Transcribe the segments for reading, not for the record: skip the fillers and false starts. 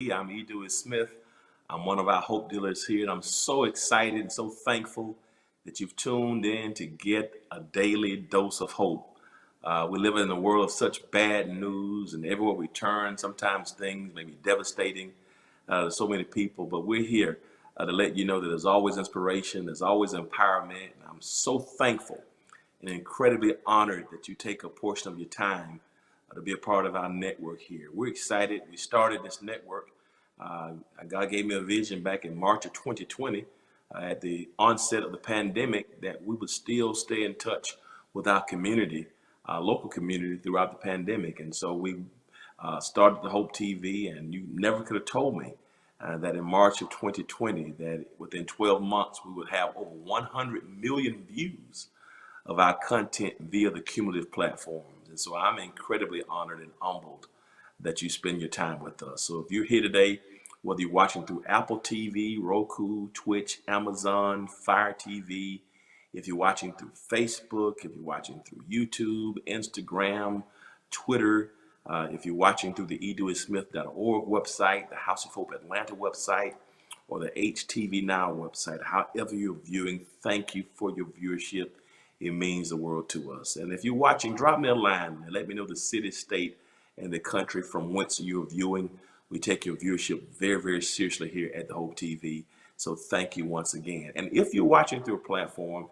I'm E. Dewey Smith. I'm one of our hope dealers here, and I'm so excited and so thankful that you've tuned in to get a daily dose of hope. We live in a world of such bad news, and everywhere we turn, sometimes things may be devastating to so many people, but we're here to let you know that there's always inspiration, there's always empowerment. And I'm so thankful and incredibly honored that you take a portion of your time to be a part of our network here. We're excited. We started this network. Uh, God gave me a vision back in March of 2020 at the onset of the pandemic that we would still stay in touch with our community, our local community throughout the pandemic. And so we started the Hope TV, and you never could have told me that in March of 2020, that within 12 months, we would have over 100 million views of our content via the cumulative platforms. And so I'm incredibly honored and humbled that you spend your time with us. So if you're here today, whether you're watching through Apple TV, Roku, Twitch, Amazon, Fire TV, if you're watching through Facebook, if you're watching through YouTube, Instagram, Twitter, if you're watching through the edewissmith.org website, the House of Hope Atlanta website, or the HTV Now website, however you're viewing, thank you for your viewership. It means the world to us. And if you're watching, drop me a line and let me know the city, state, and the country from whence you're viewing. We take your viewership very, very seriously here at the Hope TV. So thank you once again. And if you're watching through a platform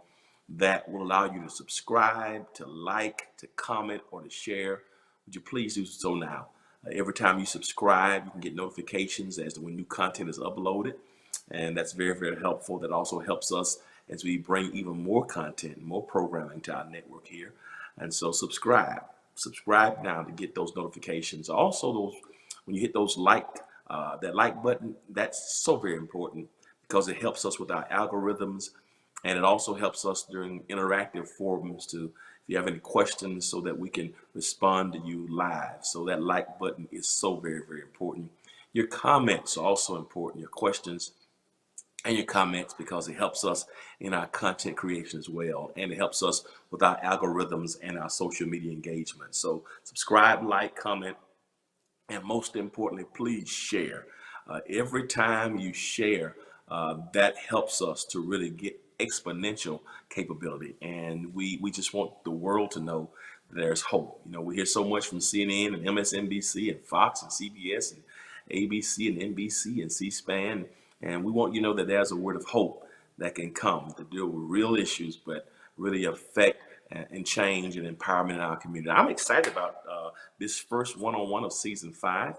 that will allow you to subscribe, to like, to comment, or to share, would you please do so now? Every time you subscribe, you can get notifications as to when new content is uploaded. And that's very, very helpful. That also helps us as we bring even more content, more programming to our network here. And so subscribe now to get those notifications. Also, those when you hit those that like button, that's so very important because it helps us with our algorithms, and it also helps us during interactive forums to, if you have any questions, so that we can respond to you live. So that like button is so very, very important. Your comments are also important, your questions and your comments, because it helps us in our content creation as well. And it helps us with our algorithms and our social media engagement. So subscribe, like, comment, and most importantly, please share. Every time you share, that helps us to really get exponential capability. And we just want the world to know there's hope. You know, we hear so much from CNN and MSNBC and Fox and CBS and ABC and NBC and C-SPAN. And we want you to know that there's a word of hope that can come to deal with real issues, but really affect and change and empowerment in our community. I'm excited about this first one-on-one of season 5.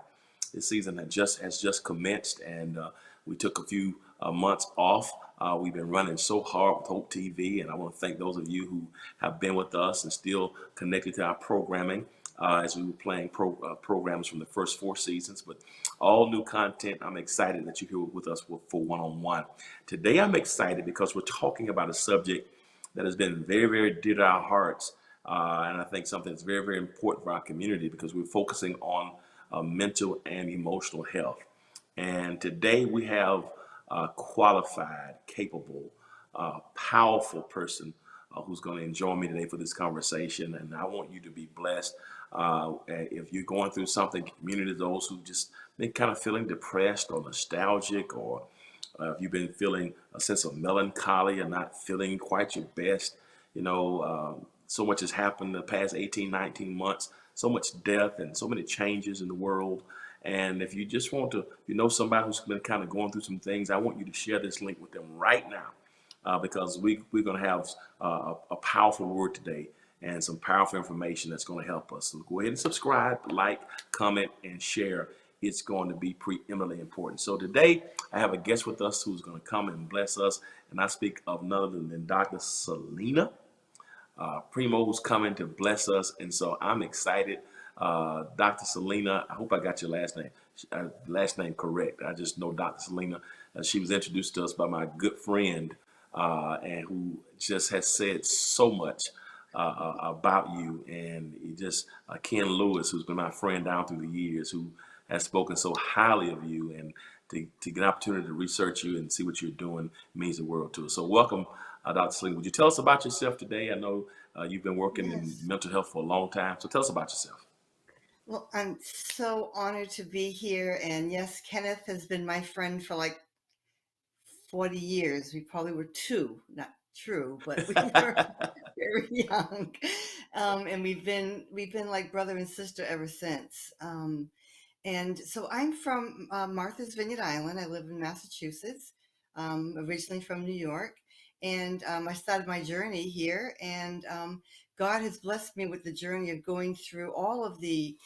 This season has just commenced, and we took a few months off. We've been running so hard with Hope TV, and I want to thank those of you who have been with us and still connected to our programming as we were playing programs from the first 4 seasons. But all new content, I'm excited that you're here with us for one-on-one. Today, I'm excited because we're talking about a subject that has been very, very dear to our hearts. And I think something that's very, very important for our community because we're focusing on mental and emotional health. And today we have a qualified, capable, powerful person who's going to join me today for this conversation. And I want you to be blessed. If you're going through something, community, those who just been kind of feeling depressed or nostalgic, or if you've been feeling a sense of melancholy or not feeling quite your best, so much has happened in the past 18, 19 months, so much death and so many changes in the world. And if you just want to, somebody who's been kind of going through some things, I want you to share this link with them right now because we're going to have a powerful word today and some powerful information that's going to help us. So go ahead and subscribe, like, comment, and share. It's going to be preeminently important. So today I have a guest with us who's going to come and bless us. And I speak of none other than Dr. Selena Primo, who's coming to bless us. And so I'm excited. Dr. Selena, I hope I got your last name correct. I just know Dr. Selena. She was introduced to us by my good friend and who just has said so much about you. And Ken Lewis, who's been my friend down through the years, who has spoken so highly of you, and to get an opportunity to research you and see what you're doing means the world to us. So welcome, Dr. Selena. Would you tell us about yourself today? I know you've been working in Yes. mental health for a long time, so tell us about yourself. Well, I'm so honored to be here. And yes, Kenneth has been my friend for like 40 years. We probably were two, not true, but we were very young. And we've been like brother and sister ever since. And so I'm from Martha's Vineyard Island. I live in Massachusetts, originally from New York. And I started my journey here. And God has blessed me with the journey of going through all of the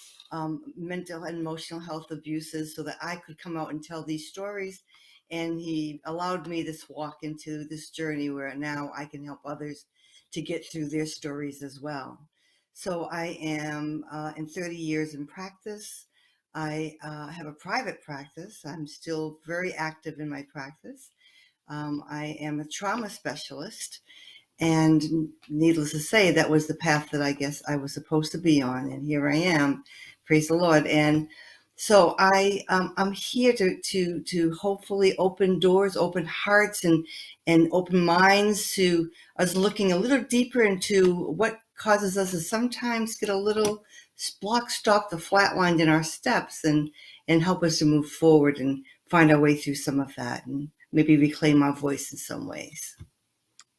mental and emotional health abuses so that I could come out and tell these stories. And He allowed me this walk into this journey where now I can help others to get through their stories as well. So I am in 30 years in practice. I have a private practice. I'm still very active in my practice. I am a trauma specialist, and needless to say, that was the path that I guess I was supposed to be on, and here I am. Praise the Lord! And so I'm here to hopefully open doors, open hearts, and open minds to us looking a little deeper into what causes us to sometimes get a little block, stopped, or flatlined in our steps, and help us to move forward and find our way through some of that, and maybe reclaim our voice in some ways.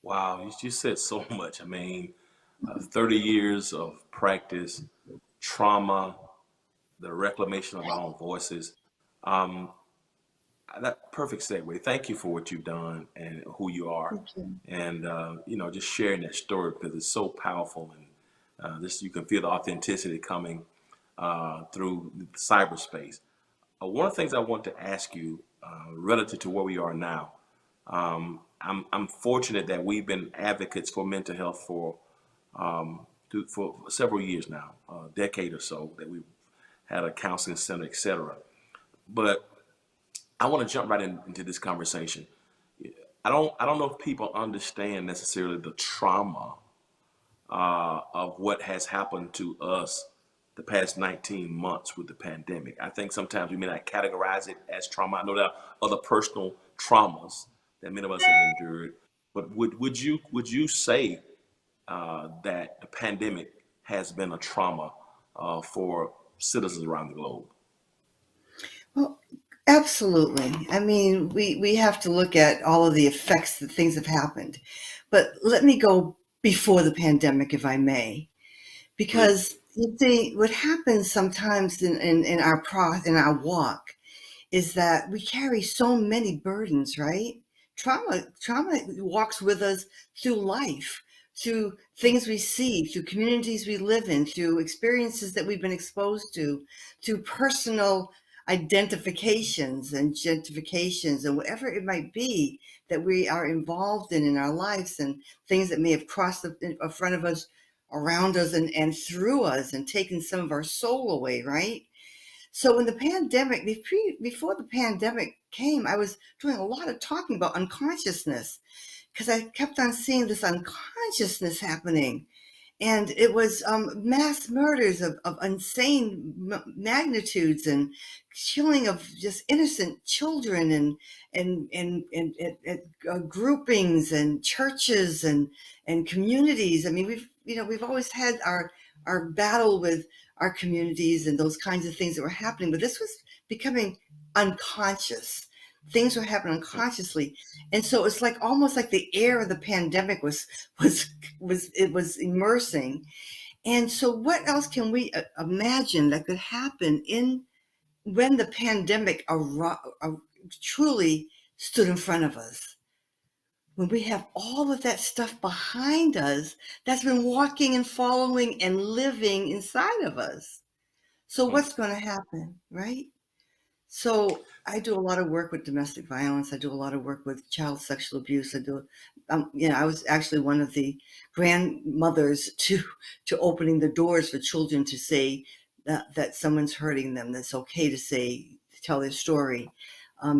Wow, you said so much. I mean, 30 years of practice, trauma, the reclamation of our own voices. Um, that perfect segue. Thank you for what you've done and who you are, Thank you. and just sharing that story because it's so powerful, and this you can feel the authenticity coming through cyberspace. One of the things I want to ask you, relative to where we are now, I'm fortunate that we've been advocates for mental health for several years now, a decade or so that we've had a counseling center, etc. But I want to jump right into this conversation. I don't know if people understand necessarily the trauma of what has happened to us the past 19 months with the pandemic. I think sometimes we may not categorize it as trauma. I know there are other personal traumas that many of us have endured, but would you say that the pandemic has been a trauma for citizens around the globe? Well, absolutely. I mean, we have to look at all of the effects that things have happened. But let me go before the pandemic, if I may, Please. because you see, what happens sometimes in in our walk is that we carry so many burdens, right? Trauma walks with us through life, through things we see, through communities we live in, through experiences that we've been exposed to, through personal identifications and gentrifications and whatever it might be that we are involved in our lives, and things that may have crossed in front of us, around us, and through us, and taken some of our soul away, right? So when the pandemic, before the pandemic came, I was doing a lot of talking about unconsciousness because I kept on seeing this unconsciousness happening. And it was mass murders of insane magnitudes, and killing of just innocent children, and groupings and churches and communities. I mean, we've always had our battle with our communities and those kinds of things that were happening, but this was becoming unconscious. Things were happening unconsciously, and so it's like almost like the air of the pandemic was it was immersing. And so what else can we imagine that could happen in when the pandemic truly stood in front of us, when we have all of that stuff behind us that's been walking and following and living inside of us? So Hmm. what's going to happen, right? So I do a lot of work with domestic violence. I do a lot of work with child sexual abuse. I was actually one of the grandmothers to opening the doors for children to say that someone's hurting them. That's okay to say, to tell their story.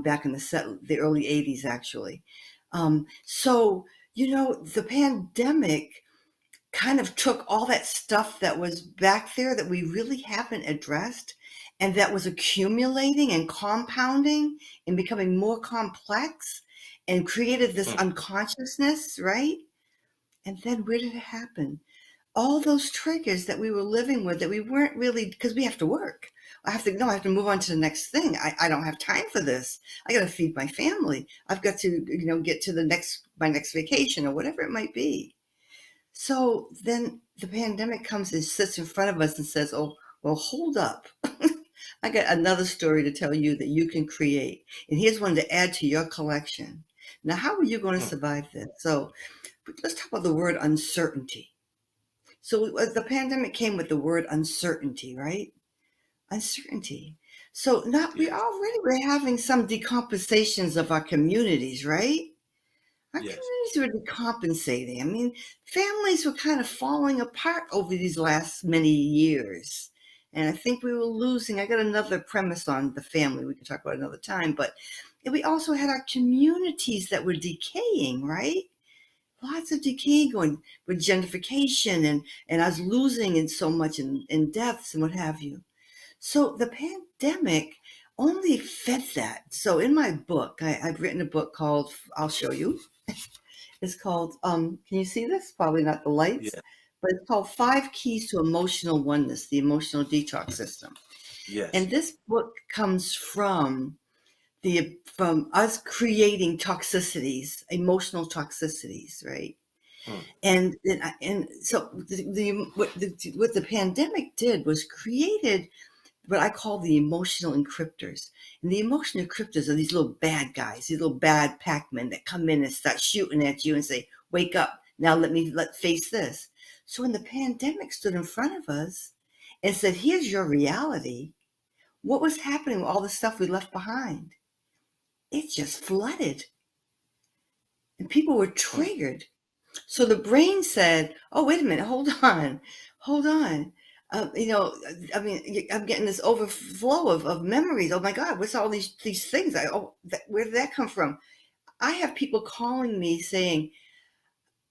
Back in the early '80s, actually. So the pandemic kind of took all that stuff that was back there that we really haven't addressed, and that was accumulating and compounding and becoming more complex, and created this Hmm. unconsciousness, right? And then where did it happen? all those triggers that we were living with that we weren't really, because we have to work. I have to move on to the next thing. I don't have time for this. I got to feed my family. I've got to, get to my next vacation or whatever it might be. So then the pandemic comes and sits in front of us and says, oh, well, hold up. I got another story to tell you that you can create. And here's one to add to your collection. Now, how are you going to Mm. survive this? So let's talk about the word uncertainty. So the pandemic came with the word uncertainty, right? Uncertainty. So now Yes. we're having some decompensations of our communities, right? Our Yes. communities were decompensating. I mean, families were kind of falling apart over these last many years. And I think we were losing. I got another premise on the family we can talk about another time, but we also had our communities that were decaying, right? Lots of decay going with gentrification and us losing in so much in deaths and what have you. So the pandemic only fed that. So in my book, I've written a book called, I'll show you. It's called, can you see this? Probably not the lights, Yeah. but it's called Five Keys to Emotional Oneness, the Emotional Detox System. Yes. And this book comes from us creating toxicities, emotional toxicities, right? Mm. And so what the pandemic did was created what I call the emotional encryptors. And the emotional encryptors are these little bad guys, these little bad Pac-Men that come in and start shooting at you and say, wake up, now let face this. So when the pandemic stood in front of us and said, here's your reality, what was happening with all the stuff we left behind? It just flooded. And people were Mm. triggered. So the brain said, "Oh, wait a minute, hold on. I mean, I'm getting this overflow of memories. Oh my God, what's all these things? Where did that come from?" I have people calling me saying,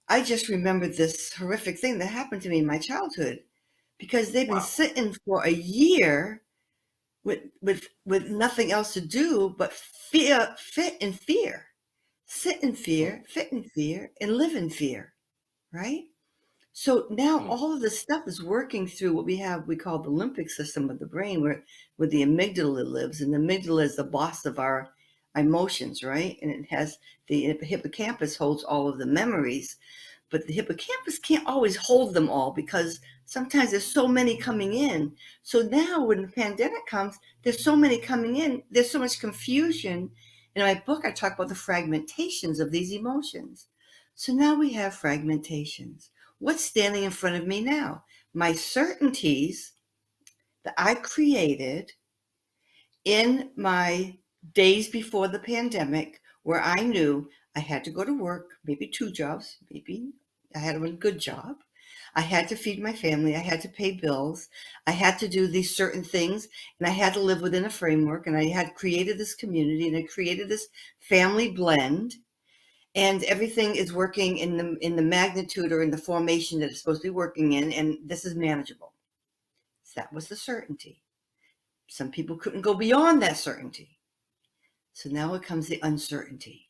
"I just remembered this horrific thing that happened to me in my childhood," because they've been Wow. sitting for a year with nothing else to do but fit in fear, sit in Mm. fear, fit in fear, and live in fear, right? So now Mm. all of this stuff is working through what we call the limbic system of the brain, where the amygdala lives. And the amygdala is the boss of our emotions, right? And it has the hippocampus holds all of the memories, but the hippocampus can't always hold them all because sometimes there's so many coming in. So now when the pandemic comes, there's so many coming in, there's so much confusion. In my book, I talk about the fragmentations of these emotions. So now we have fragmentations. What's standing in front of me now? My certainties that I created in my days before the pandemic, where I knew I had to go to work, maybe two jobs, maybe I had a good job. I had to feed my family. I had to pay bills. I had to do these certain things, and I had to live within a framework. And I had created this community, and I created this family blend. And everything is working in the magnitude or in the formation that it's supposed to be working in, and this is manageable. So that was the certainty. Some people couldn't go beyond that certainty. So now it comes the uncertainty.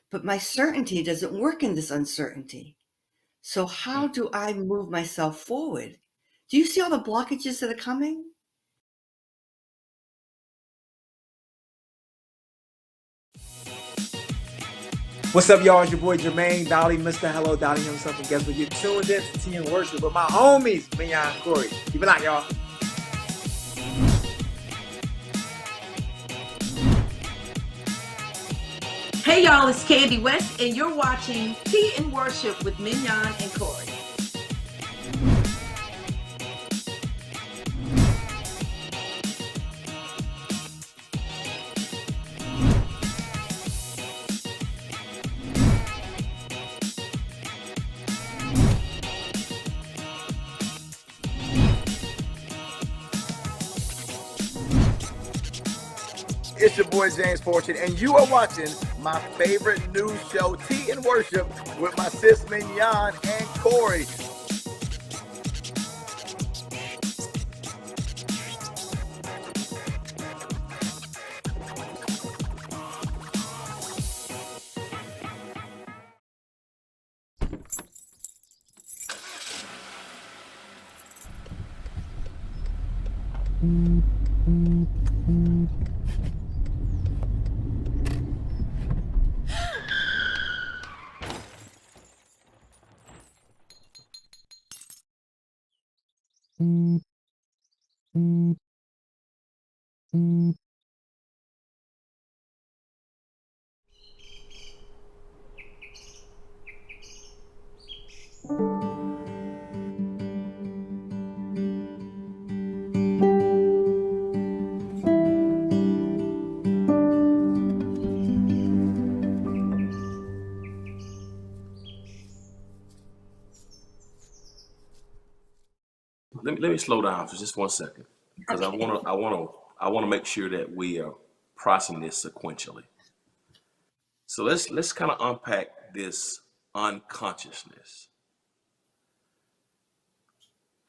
But my certainty doesn't work in this uncertainty. So how Mm. do I move myself forward? Do you see all the blockages that are coming? What's up, y'all? It's your boy Jermaine Dolly, Mr. Hello Dolly himself, and guess what? You're tuned in to Tea and Worship with my homies, Mignon and Corey. Keep it out, y'all. Hey y'all, it's Candy West, and you're watching Tea and Worship with Mignon and Corey. It's your boy James Fortune, and you are watching my favorite news show, Tea and Worship, with my sis Mignon and Corey. Let me slow down for just 1 second because I want to make sure that we are processing this sequentially. So let's kind of unpack this unconsciousness.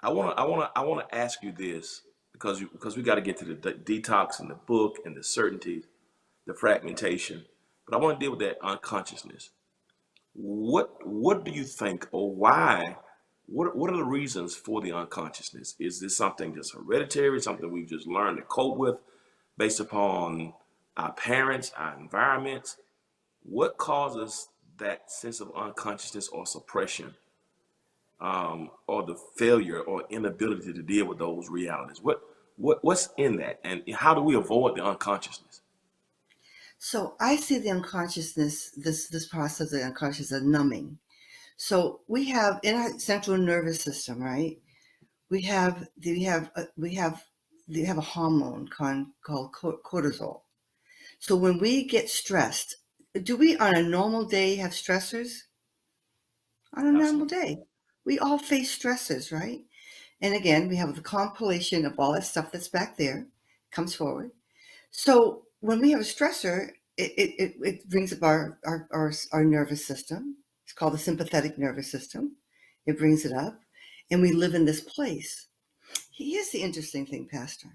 I want to ask you this because we got to get to the detox and the book and the certainty, the fragmentation. But I want to deal with that unconsciousness. What do you think, or why? What are the reasons for the unconsciousness? Is this something that's hereditary, something we've just learned to cope with based upon our parents, our environments? What causes that sense of unconsciousness or suppression, or the failure or inability to deal with those realities? What's in that, and how do we avoid the unconsciousness? So I see the unconsciousness, this process of the unconscious as numbing. So we have in our central nervous system, right? We have a hormone called cortisol. So when we get stressed, do we on a normal day have stressors? On a normal Absolutely. day, we all face stressors, right? And again, we have the compilation of all that stuff that's back there comes forward. So when we have a stressor, it brings up our nervous system. It's called the sympathetic nervous system. It brings it up, and we live in this place. Here's the interesting thing, Pastor.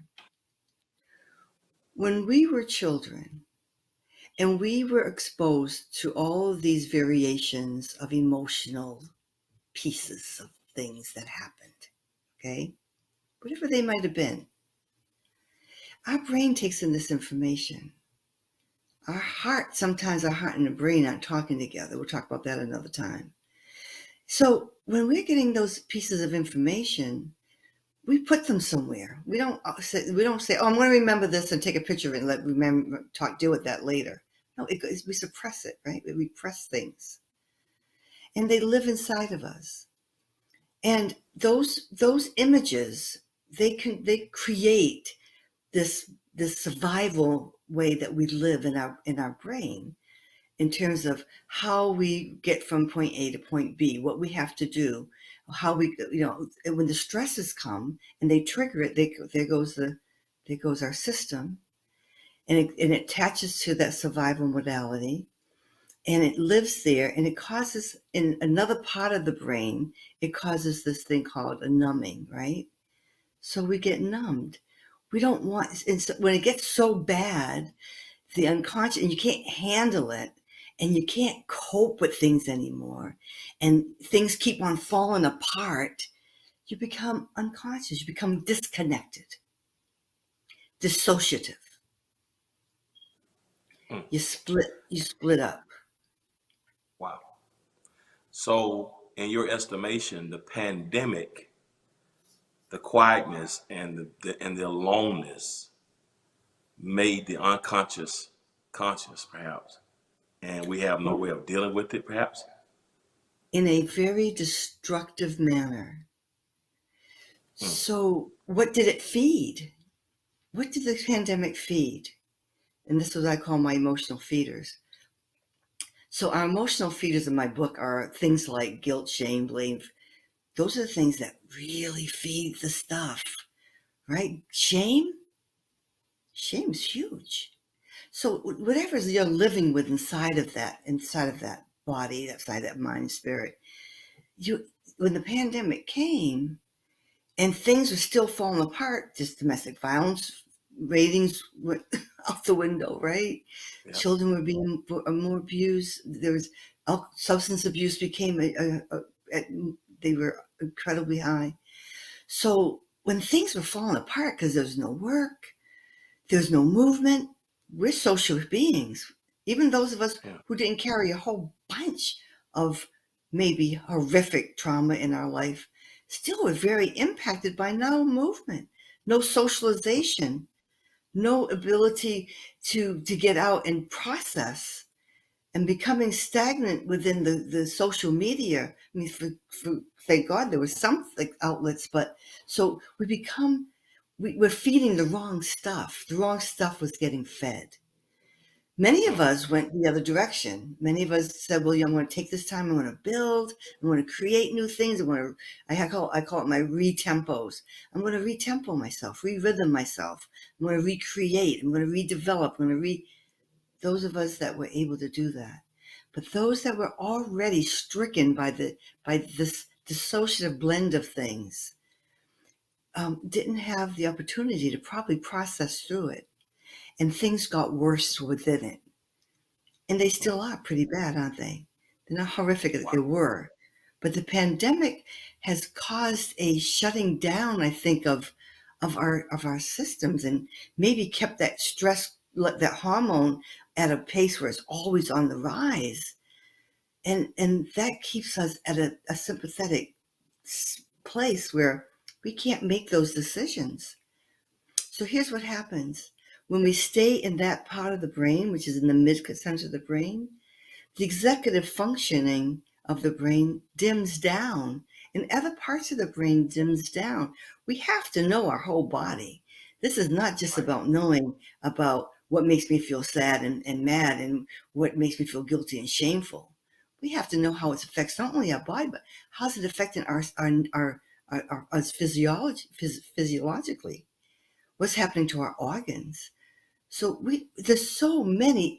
When we were children and we were exposed to all of these variations of emotional pieces of things that happened, okay, whatever they might have been, our brain takes in this information. Sometimes our heart and the brain aren't talking together. We'll talk about that another time. So when we're getting those pieces of information, we put them somewhere. We don't say, oh, I'm going to remember this and take a picture of it and deal with that later. No, we suppress it, right? We repress things. And they live inside of us. And those images, they create this survival way that we live in our brain, in terms of how we get from point A to point B, what we have to do, how we, when the stresses come and they trigger it, there goes our system, and it attaches to that survival modality, and it lives there, and it causes, in another part of the brain, it causes this thing called a numbing, right? So we get numbed. We don't want, and so when it gets so bad, the unconscious, and you can't handle it, and you can't cope with things anymore, and things keep on falling apart, you become unconscious, you become disconnected, dissociative. Mm. You split up. Wow. So, in your estimation, the pandemic, the quietness, and the aloneness made the unconscious conscious, perhaps, and we have no way of dealing with it, perhaps. In a very destructive manner. Mm. So what did it feed? What did the pandemic feed? And this is what I call my emotional feeders. So our emotional feeders in my book are things like guilt, shame, blame. Those are the things that really feed the stuff, right? Shame's huge. So whatever you're living with inside of that body, inside of that mind, spirit, when the pandemic came and things were still falling apart, just domestic violence ratings went out the window, right? Yeah. Children were being more abused. There was substance abuse became they were incredibly high. So when things were falling apart because there's no work, there's no movement, we're social beings. Even those of us Yeah. who didn't carry a whole bunch of maybe horrific trauma in our life still were very impacted by no movement, no socialization, no ability to get out and process, and becoming stagnant within the social media. I mean, thank God there was some outlets, but so we're feeding the wrong stuff. The wrong stuff was getting fed. Many of us went the other direction. Many of us said, well, I'm going to take this time. I'm going to build. I'm going to create new things. I call it my re-tempos. I'm going to re-tempo myself, re-rhythm myself. I'm going to recreate. I'm going to redevelop. I'm going to those of us that were able to do that. But those that were already stricken by this dissociative blend of things didn't have the opportunity to probably process through it. And things got worse within it. And they still are pretty bad, aren't they? They're not horrific as they were. But the pandemic has caused a shutting down, I think, of our systems, and maybe kept that stress, that hormone at a pace where it's always on the rise. And that keeps us at a sympathetic place where we can't make those decisions. So here's what happens. When we stay in that part of the brain, which is in the mid-center of the brain, the executive functioning of the brain dims down, and other parts of the brain dims down. We have to know our whole body. This is not just about knowing about what makes me feel sad and mad and what makes me feel guilty and shameful. We have to know how it affects not only our body, but how's it affecting us physiologically. What's happening to our organs? So there's so many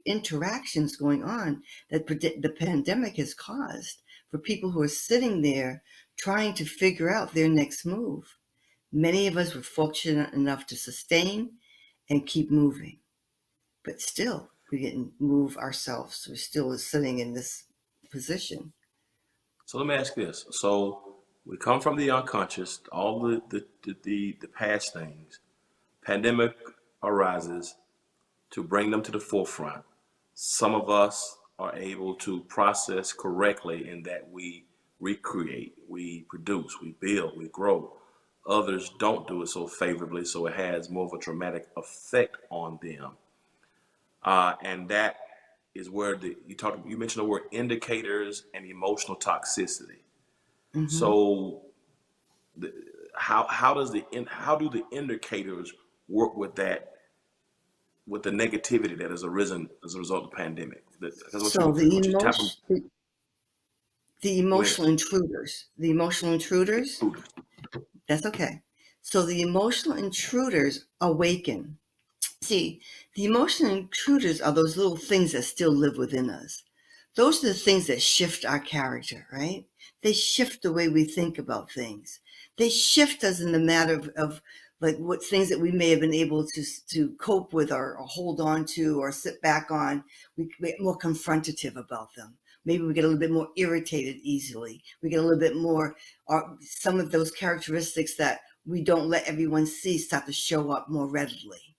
interactions going on that the pandemic has caused for people who are sitting there trying to figure out their next move. Many of us were fortunate enough to sustain and keep moving, but still we didn't move ourselves. We're still sitting in this position. So let me ask this. So we come from the unconscious, all the past things. Pandemic arises to bring them to the forefront. Some of us are able to process correctly in that we recreate, we produce, we build, we grow. Others don't do it so favorably, so it has more of a traumatic effect on them. And that is where you mentioned the word indicators and emotional toxicity. Mm-hmm. So how do the indicators work with that, with the negativity that has arisen as a result of the pandemic? So the emotional intruders, that's okay. So the emotional intruders awaken. See, the emotional intruders are those little things that still live within us. Those are the things that shift our character, right? They shift the way we think about things. They shift us in the matter of like what things that we may have been able to cope with or hold on to or sit back on. We get more confrontative about them. Maybe we get a little bit more irritated easily. We get a little bit more, or some of those characteristics that we don't let everyone see start to show up more readily.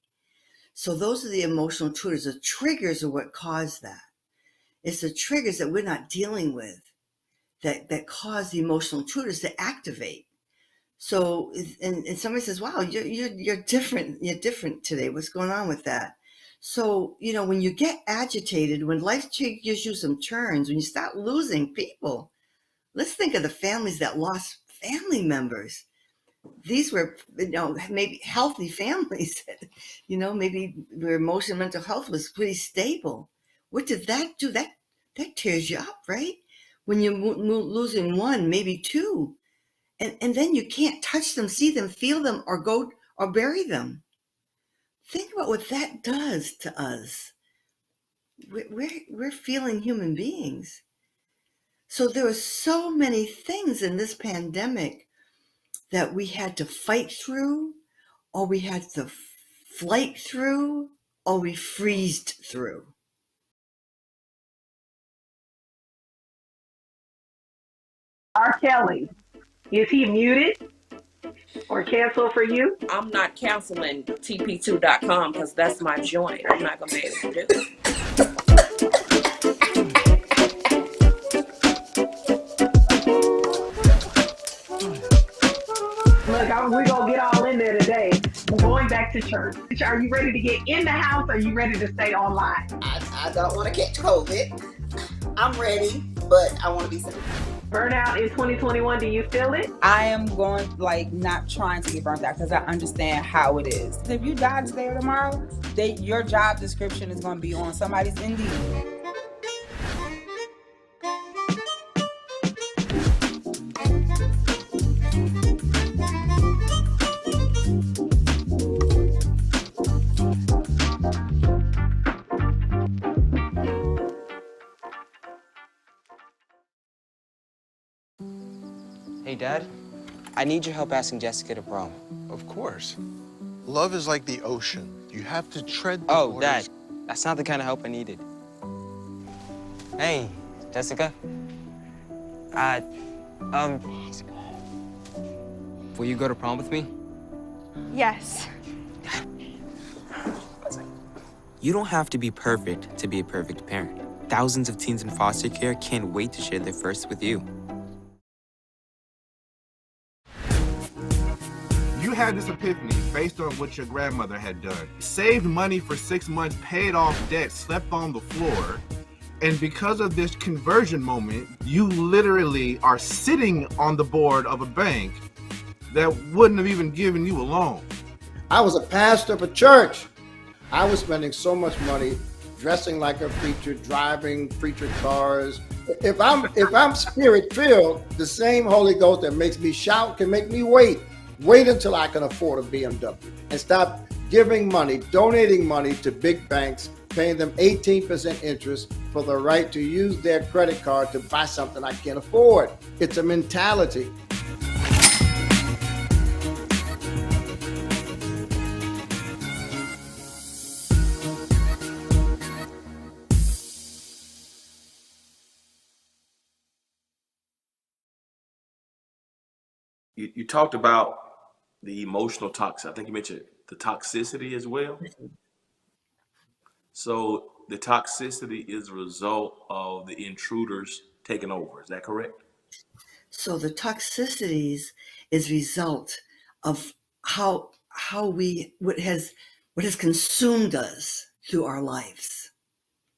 So those are the emotional triggers. The triggers are what cause that. It's the triggers that we're not dealing with that cause the emotional triggers to activate. So, and somebody says, "Wow, you're different. You're different today. What's going on with that?" So, when you get agitated, when life gives you some turns, when you start losing people, let's think of the families that lost family members. These were, maybe healthy families, maybe their emotional mental health was pretty stable. What did that do? That tears you up, right? When you're losing one, maybe two, and then you can't touch them, see them, feel them, or go or bury them. Think about what that does to us. We're feeling human beings. So there were so many things in this pandemic that we had to fight through, or we had to flight through, or we freezed through. R. Kelly, is he muted? or cancel for you? I'm not canceling TP2.com because that's my joint. I'm not going to be able to do it. Look, we're going to get all in there today. Going back to church. Are you ready to get in the house, or are you ready to stay online? I don't want to catch COVID. I'm ready, but I want to be safe. Burnout in 2021, do you feel it? I am going, not trying to get burnt out because I understand how it is. If you die today or tomorrow, your job description is going to be on somebody's Indeed. Hey, Dad. I need your help asking Jessica to prom. Of course. Love is like the ocean. You have to tread the Oh, waters. Dad. That's not the kind of help I needed. Hey, Jessica. Will you go to prom with me? Yes. You don't have to be perfect to be a perfect parent. Thousands of teens in foster care can't wait to share their first with you. You had this epiphany based on what your grandmother had done. Saved money for 6 months, paid off debt, slept on the floor. And because of this conversion moment, you literally are sitting on the board of a bank that wouldn't have even given you a loan. I was a pastor of a church. I was spending so much money dressing like a preacher, driving preacher cars. If I'm spirit-filled, the same Holy Ghost that makes me shout can make me wait. Wait until I can afford a BMW and stop giving money, donating money to big banks, paying them 18% interest for the right to use their credit card to buy something I can't afford. It's a mentality. You talked about the emotional toxicity. I think you mentioned the toxicity as well. So the toxicity is a result of the intruders taking over. Is that correct? So the toxicities is result of how what has consumed us through our lives,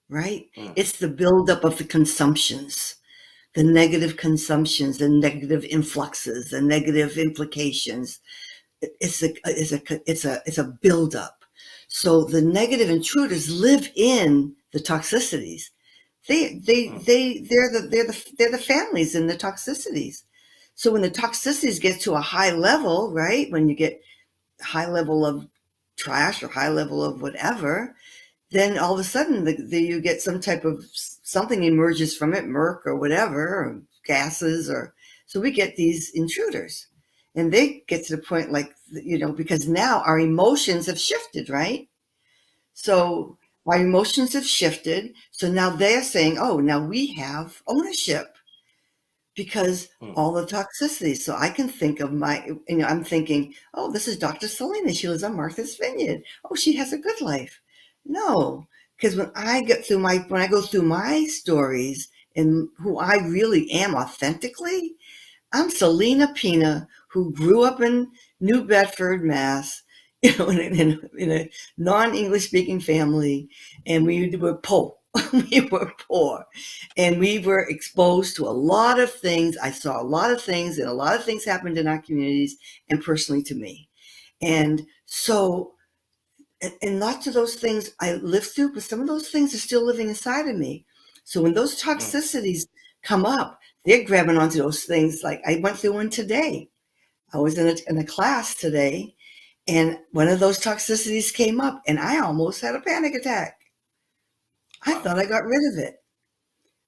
right? It's the buildup of the consumptions, the negative consumptions, the negative influxes, the negative implications. It's a buildup. So the negative intruders live in the toxicities. They're the families in the toxicities. So when the toxicities get to a high level, right? When you get high level of trash or high level of whatever, then all of a sudden you get some type of something emerges from it, murk or whatever, or gases, or so we get these intruders, and they get to the point because now our emotions have shifted, right? So our emotions have shifted. So now they're saying, oh, now we have ownership because all the toxicity. So I can think of I'm thinking, oh, this is Dr. Selena. She lives on Martha's Vineyard. Oh, she has a good life. No, because when I go through my stories and who I really am authentically, I'm Selena Pina, who grew up in New Bedford, Mass, in a non-English speaking family, and we were poor. We were poor, and we were exposed to a lot of things. I saw a lot of things, and a lot of things happened in our communities and personally to me. And so, and lots of those things I lived through, but some of those things are still living inside of me. So when those toxicities come up, they're grabbing onto those things. Like I went through one today. I was in a class today, and one of those toxicities came up, and I almost had a panic attack. I thought I got rid of it,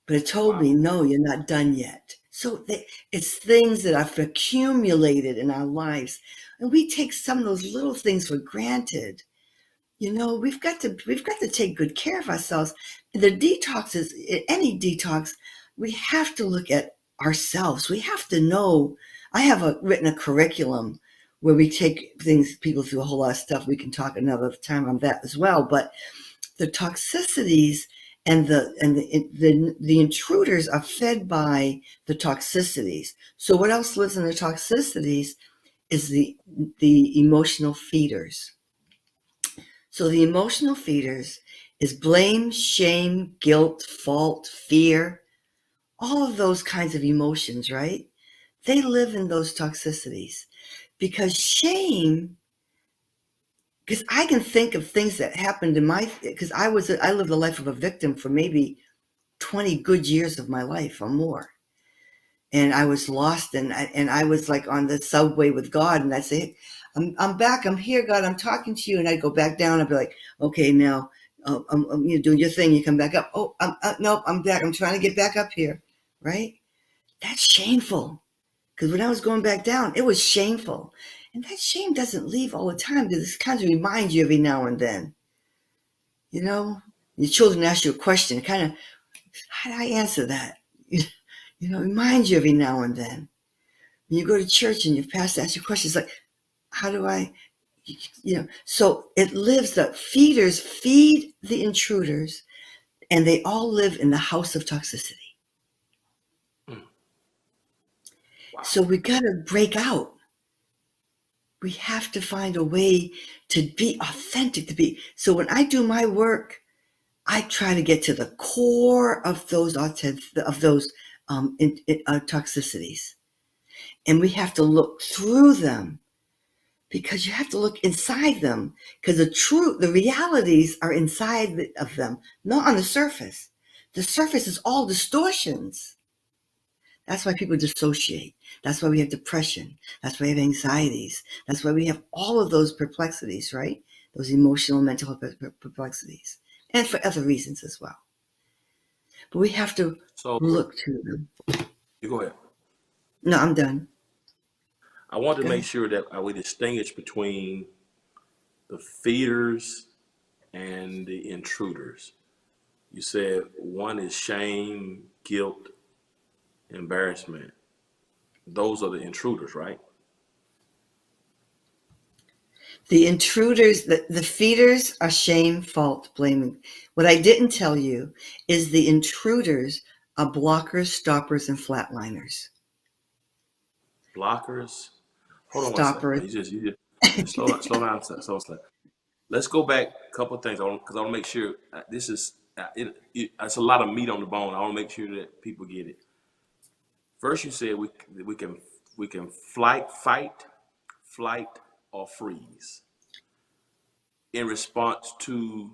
but it told me, no, you're not done yet. So it's things that have accumulated in our lives, and we take some of those little things for granted. We've got to take good care of ourselves. The detox is any detox. We have to look at ourselves. We have to know. I have written a curriculum where we take people through a whole lot of stuff. We can talk another time on that as well. But the toxicities and the intruders are fed by the toxicities. So what else lives in the toxicities is the emotional feeders. So the emotional feeders is blame, shame, guilt, fault, fear, all of those kinds of emotions, right? They live in those toxicities because shame, because I can think of things that happened in because I lived the life of a victim for maybe 20 good years of my life or more. And I was lost, and I was like on the subway with God, and I'd say, I'm back, I'm here, God, I'm talking to you. And I'd go back down, I'd be like, okay, now you're doing your thing, you come back up. Oh, nope, I'm back, I'm trying to get back up here, right? That's shameful. Because when I was going back down, it was shameful. And that shame doesn't leave all the time, because it kind of reminds you every now and then. You know, your children ask you a question, kind of, how do I answer that? Remind you every now and then. When you go to church and your pastor asks you questions like, how do I, so it lives, the feeders feed the intruders, and they all live in the house of toxicity. Wow. So we got to break out. We have to find a way to be authentic, so when I do my work, I try to get to the core of those toxicities. And we have to look through them, because you have to look inside them, because the realities are inside of them, not on the surface. The surface is all distortions. That's why people dissociate. That's why we have depression. That's why we have anxieties. That's why we have all of those perplexities, right? Those emotional, mental perplexities. And for other reasons as well. But we have to look to them. You go ahead. No, I'm done. I want to make sure that we distinguish between the feeders and the intruders. You said one is shame, guilt, embarrassment. Those are the intruders, right? The intruders, the feeders are shame, fault, blaming. What I didn't tell you is the intruders are blockers, stoppers, and flatliners. Blockers. Hold on Stoppers. 1 second. You just slow down. Slow. Let's go back a couple of things, because I want to make sure this is it's a lot of meat on the bone. I want to make sure that people get it. First, you said we can fight, flight, or freeze. In response to,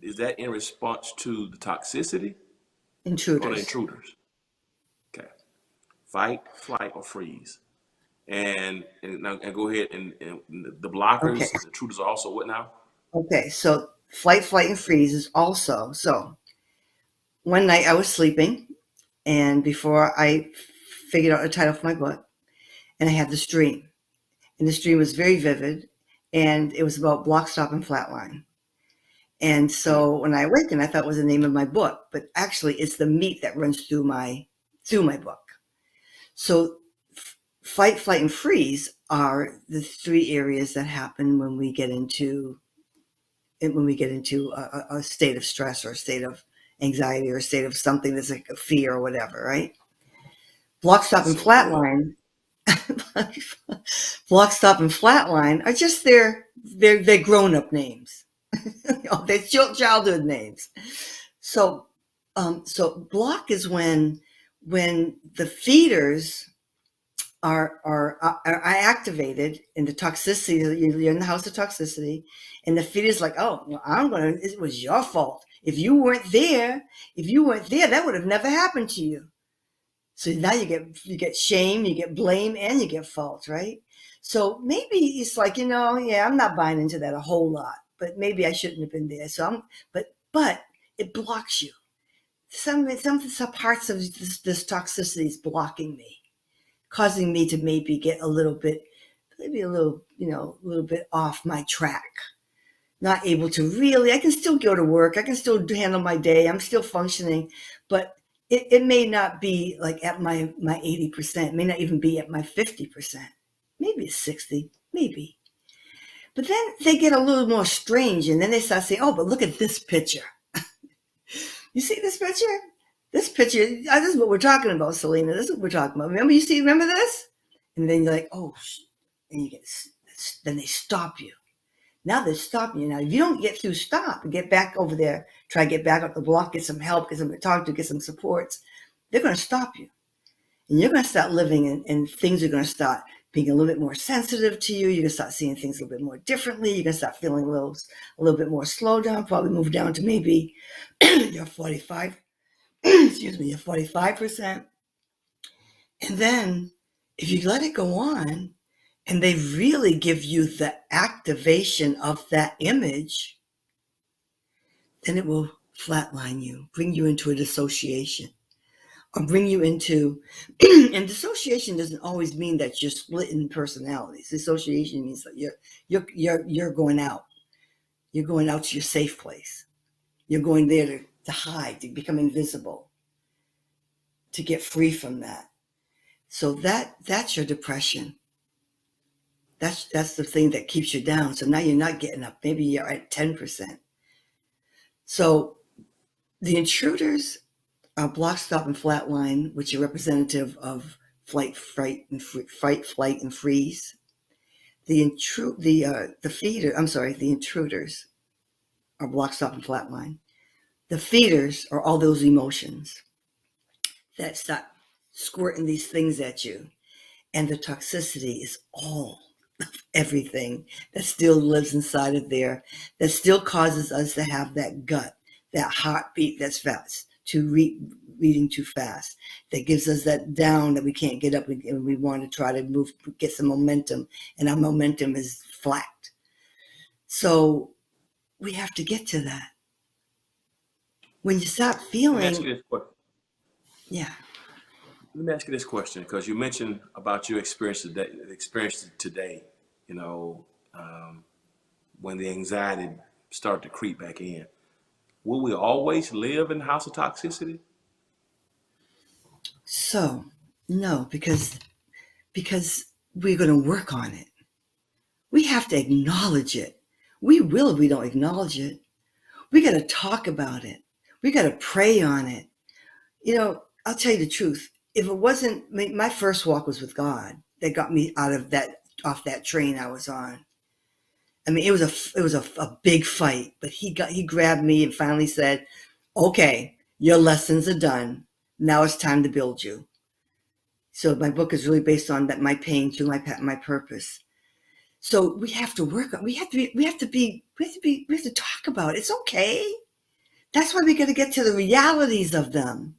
is that in response to the toxicity? Intruders. Or the intruders? Okay. Fight, flight, or freeze. And go ahead, and the blockers, Okay. the intruders are also what now? Okay, so fight, flight, and freeze is also. So one night I was sleeping, and before I figured out the title for my book, and I had this dream. And this dream was very vivid, and it was about block, stop, and flatline. And so when I awakened, I thought it was the name of my book, but actually it's the meat that runs through my book. So fight, flight, and freeze are the three areas that happen when we get into a state of stress, or a state of anxiety, or a state of something that's like a fear or whatever, right? Block, stop, and flatline. Block, stop, and flatline are just their grown-up names. They're childhood names. So block is when the feeders are activated in the toxicity. You're in the house of toxicity, and the feeder's like, oh, well, it was your fault. If you weren't there, that would have never happened to you. So now you get shame, you get blame, and you get fault, right? So maybe it's like, I'm not buying into that a whole lot, but maybe I shouldn't have been there. So but it blocks you. Some parts of this toxicity is blocking me, causing me to maybe get a little bit off my track. Not able to really, I can still go to work, I can still handle my day, I'm still functioning, but it may not be like at my 80%, it may not even be at my 50%. maybe it's 60, maybe. But then they get a little more strange, and then they start saying, oh, but look at this picture. You see this picture? This picture, this is what we're talking about, Selena. This is what we're talking about. Remember this? And then you're like, oh, and you get, then they stop you. Now they're stopping you. Now, if you don't get through stop and get back over there, try to get back up the block, get some help, get someone to talk to, get some supports, they're going to stop you. And you're going to start living, and things are going to start being a little bit more sensitive to you. You're going to start seeing things a little bit more differently. You're going to start feeling a little bit more slow down, probably move down to maybe your 45, excuse me, your 45%. And then if you let it go on and they really give you the activation of that image, then it will flatline you, bring you into a dissociation. Or bring you into, and dissociation doesn't always mean that you're splitting personalities. Dissociation means that you're going out. You're going out to your safe place. You're going there to hide, to become invisible, to get free from that. So that's your depression. That's the thing that keeps you down. So now you're not getting up. Maybe you're at 10%. So the intruders are block, stop, and flatline, which are representative of fight, flight, and freeze. The intruders are block, stop, and flatline. The feeders are all those emotions that start squirting these things at you. And the toxicity is all of everything that still lives inside of there, that still causes us to have that gut, that heartbeat that's fast, reading too fast, that gives us that down that we can't get up, and we want to try to move, get some momentum, and our momentum is flat. So we have to get to that. When you stop feeling, Let me ask you this question. Yeah. Let me ask you this question, because you mentioned about your experience today, when the anxiety started to creep back in. Will we always live in the house of toxicity? So, no, because we're going to work on it. We have to acknowledge it. We will if we don't acknowledge it. We got to talk about it. We got to pray on it. I'll tell you the truth. If it wasn't, my first walk was with God that got me off that train I was on. I mean, it was a big fight, but he grabbed me and finally said, okay, your lessons are done. Now it's time to build you. So my book is really based on that, my pain to my purpose. So we have to work on, we have to talk about it. It's okay. That's why we got to get to the realities of them.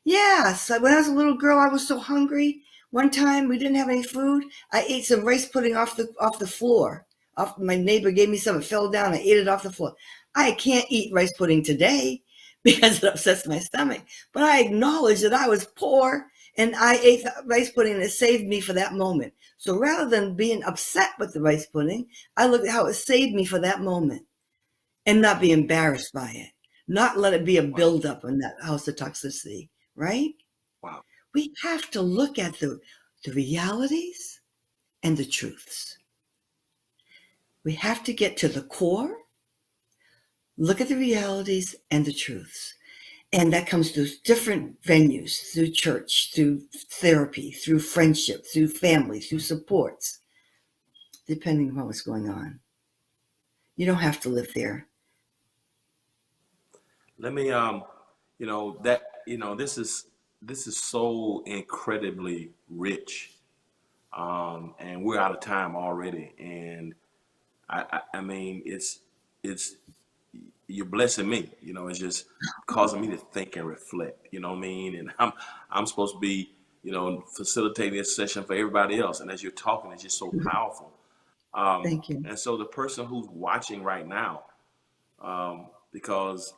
Yes. When I was a little girl, I was so hungry. One time we didn't have any food. I ate some rice pudding off the floor. My neighbor gave me some, it fell down. I ate it off the floor. I can't eat rice pudding today because it upsets my stomach. But I acknowledge that I was poor and I ate the rice pudding and it saved me for that moment. So rather than being upset with the rice pudding, I looked at how it saved me for that moment and not be embarrassed by it. Not let it be a buildup in that house of toxicity, right? Wow. We have to look at the realities and the truths. We have to get to the core, look at the realities and the truths. And that comes through different venues, through church, through therapy, through friendship, through family, through supports, depending on what's going on. You don't have to live there. Let me, this is so incredibly rich. And we're out of time already. And I mean, it's you're blessing me, it's just causing me to think and reflect, you know what I mean? And I'm supposed to be, facilitating this session for everybody else. And as you're talking, it's just so powerful. Thank you. And so the person who's watching right now, because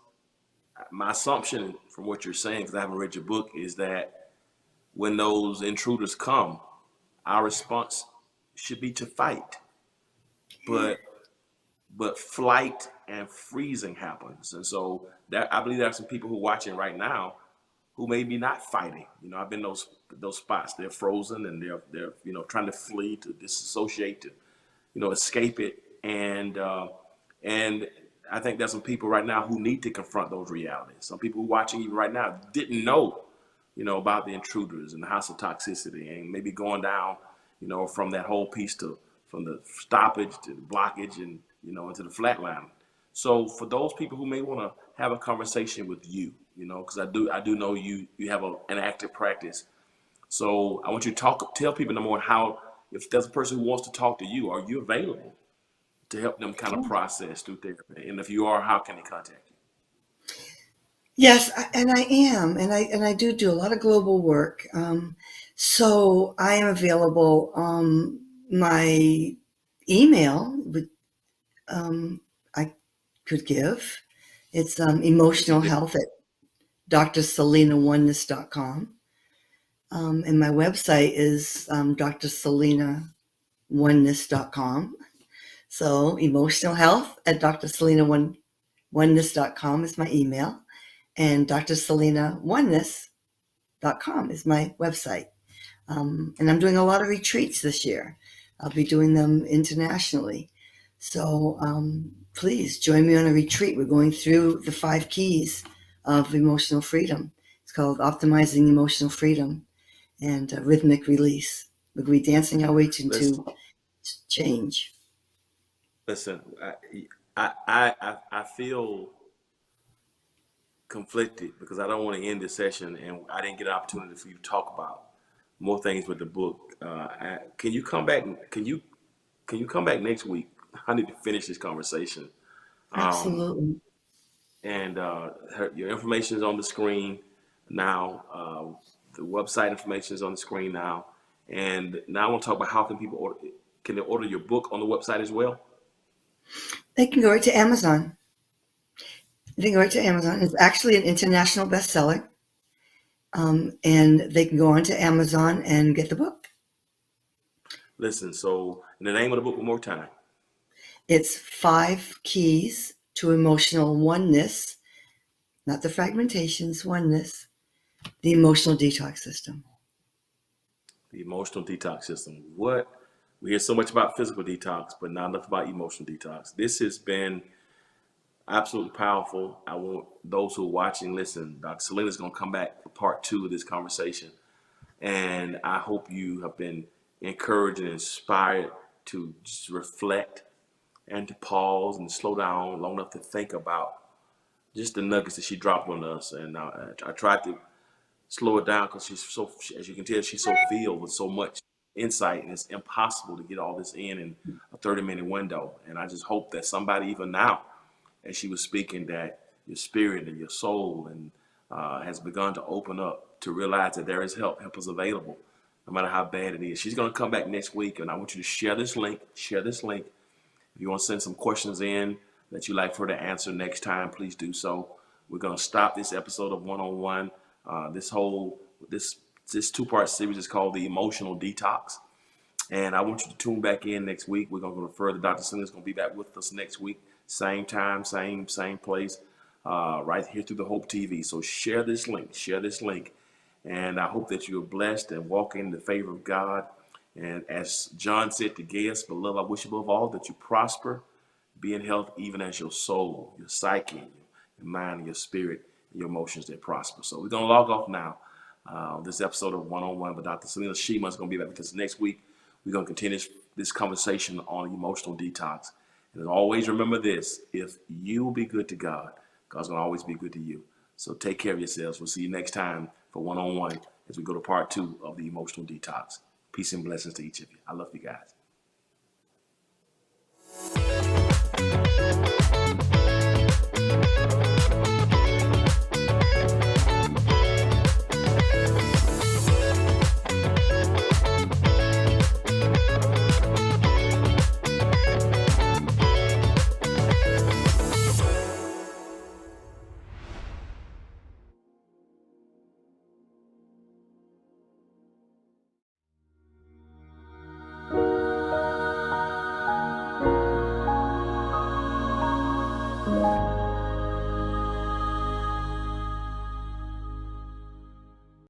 my assumption from what you're saying, because I haven't read your book, is that when those intruders come, our response should be to fight. But flight and freezing happens. And so I believe there are some people who are watching right now who may be not fighting. I've been in those those spots. They're frozen and they're trying to flee, to disassociate, to escape it. And I think there's some people right now who need to confront those realities. Some people who are watching even right now didn't know, about the intruders and the house of toxicity, and maybe going down, from that whole piece from the stoppage to the blockage and, into the flatline. So for those people who may want to have a conversation with you, because I do know you have an active practice. So I want you to tell people no more how, if there's a person who wants to talk to you, are you available to help them kind of process through therapy? And if you are, how can they contact you? Yes, and I am, and I do a lot of global work. So I am available. My email I could give. It's emotional health at drselinaoneness.com. And my website is drselinaoneness.com. So emotional health at drselinaoneness.com is my email. And drselinaoneness.com is my website. And I'm doing a lot of retreats this year. I'll be doing them internationally. So please join me on a retreat. We're going through the 5 keys of emotional freedom. It's called Optimizing Emotional Freedom and Rhythmic Release. We're going to be dancing our way into change. Listen, I feel conflicted because I don't want to end this session and I didn't get an opportunity for you to talk about more things with the book. Can you come back? Can you come back next week? I need to finish this conversation. Absolutely. And your information is on the screen now. The website information is on the screen now. And now I want to talk about how can people order. Can they order your book on the website as well? They can go right to Amazon. It's actually an international bestseller. And they can go on to Amazon and get the book. Listen, so the name of the book one more time. It's 5 Keys to Emotional Oneness, not the fragmentations, oneness, the emotional detox system. The emotional detox system. We hear so much about physical detox, but not enough about emotional detox. This has been absolutely powerful. I want those who are watching, listen, Dr. Selena is going to come back for part 2 of this conversation. And I hope you have been encouraged and inspired to just reflect and to pause and slow down long enough to think about just the nuggets that she dropped on us. And I tried to slow it down because she's so, as you can tell, she's so filled with so much insight, and it's impossible to get all this in a 30-minute window. And I just hope that somebody, even now, as she was speaking, that your spirit and your soul and has begun to open up to realize that there is help. Help is available, no matter how bad it is. She's going to come back next week, and I want you to share this link. If you want to send some questions in that you'd like for her to answer next time, please do so. We're going to stop this episode of One-on-One. This 2-part series is called The Emotional Detox. And I want you to tune back in next week. We're going to go further. Dr. Selena is going to be back with us next week. Same time, same place, right here through the Hope TV. So share this link. And I hope that you're blessed and walk in the favor of God. And as John said to Gaius, beloved, I wish above all that you prosper, be in health, even as your soul, your psyche, your mind, your spirit, and your emotions that prosper. So we're going to log off now. This episode of One-on-One with Dr. Selena Shima is going to be back with us next week. We're going to continue this conversation on emotional detox. And always remember this: if you will be good to God, God's going to always be good to you. So take care of yourselves. We'll see you next time for One-on-One as we go to part 2 of the emotional detox. Peace and blessings to each of you. I love you guys.